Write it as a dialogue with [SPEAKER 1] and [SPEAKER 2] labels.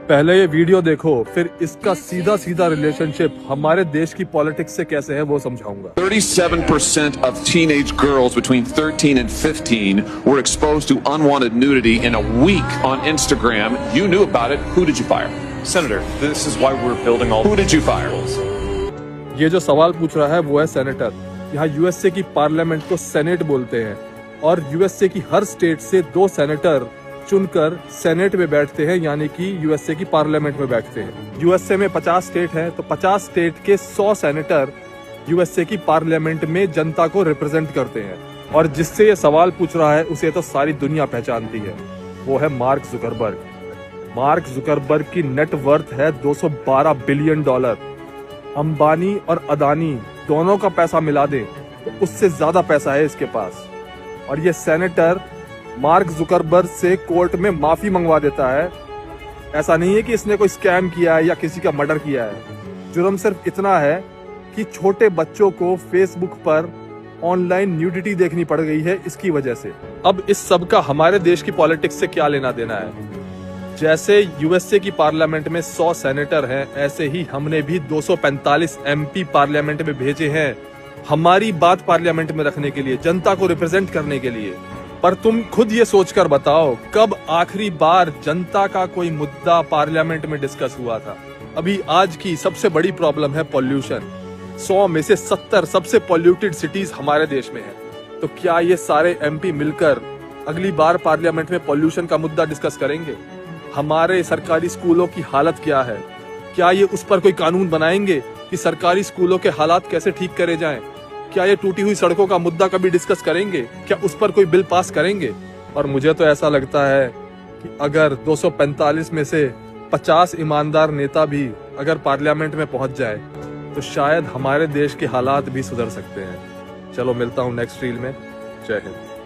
[SPEAKER 1] पहले ये वीडियो देखो, फिर इसका सीधा सीधा रिलेशनशिप हमारे देश की पॉलिटिक्स से कैसे है वो समझाऊंगा।
[SPEAKER 2] 37% of teenage girls between 13 and 15 were exposed to unwanted nudity in a week on Instagram. You knew about it. Who did you fire?
[SPEAKER 3] Senator, this is why we're building all.
[SPEAKER 2] Who did you fire?
[SPEAKER 1] ये जो सवाल पूछ रहा है वो है senator. यहाँ USA की पार्लियामेंट को सेनेट बोलते हैं और यूएसए की हर स्टेट से 2 सेनेटर चुनकर सेनेट में बैठते हैं, यानी कि यूएसए की पार्लियामेंट में बैठते हैं। यूएसए में 50 स्टेट हैं, तो 50 स्टेट के 100 सेनेटर यूएसए की पार्लियामेंट में जनता को रिप्रेजेंट करते हैं। और जिससे ये सवाल पूछ रहा है उसे तो सारी दुनिया पहचानती है, वो है मार्क जुकरबर्ग। मार्क जुकरबर्ग की नेट वर्थ है $212 बिलियन। अंबानी और अदानी दोनों का पैसा मिला दें तो उससे ज्यादा पैसा है इसके पास। और ये सेनेटर मार्क जुकरबर्ग से कोर्ट में माफी मंगवा देता है। ऐसा नहीं है कि इसने कोई स्कैम किया है या किसी का मर्डर किया है। जुर्म सिर्फ इतना है कि छोटे बच्चों को फेसबुक पर ऑनलाइन न्यूडिटी देखनी पड़ गई है इसकी वजह से। अब इस सब का हमारे देश की पॉलिटिक्स से क्या लेना देना है? जैसे यूएसए की पार्लियामेंट में 100 सेनेटर हैं, ऐसे ही हमने भी 245 एमपी पार्लियामेंट में भेजे हैं हमारी बात पार्लियामेंट में रखने के लिए, जनता को रिप्रेजेंट करने के लिए। पर तुम खुद ये सोचकर बताओ, कब आखिरी बार जनता का कोई मुद्दा पार्लियामेंट में डिस्कस हुआ था? अभी आज की सबसे बड़ी प्रॉब्लम है पॉल्यूशन। 100 में से 70 सबसे पॉल्यूटेड सिटीज हमारे देश में है। तो क्या ये सारे एमपी मिलकर अगली बार पार्लियामेंट में पॉल्यूशन का मुद्दा डिस्कस करेंगे? हमारे सरकारी स्कूलों की हालत क्या है? क्या ये उस पर कोई कानून बनाएंगे कि सरकारी स्कूलों के हालात कैसे ठीक करे जाएं? क्या ये टूटी हुई सड़कों का मुद्दा कभी डिस्कस करेंगे? क्या उस पर कोई बिल पास करेंगे? और मुझे तो ऐसा लगता है कि अगर 245 में से 50 ईमानदार नेता भी अगर पार्लियामेंट में पहुंच जाए तो शायद हमारे देश के हालात भी सुधर सकते हैं। चलो मिलता हूं नेक्स्ट रील में। जय हिंद।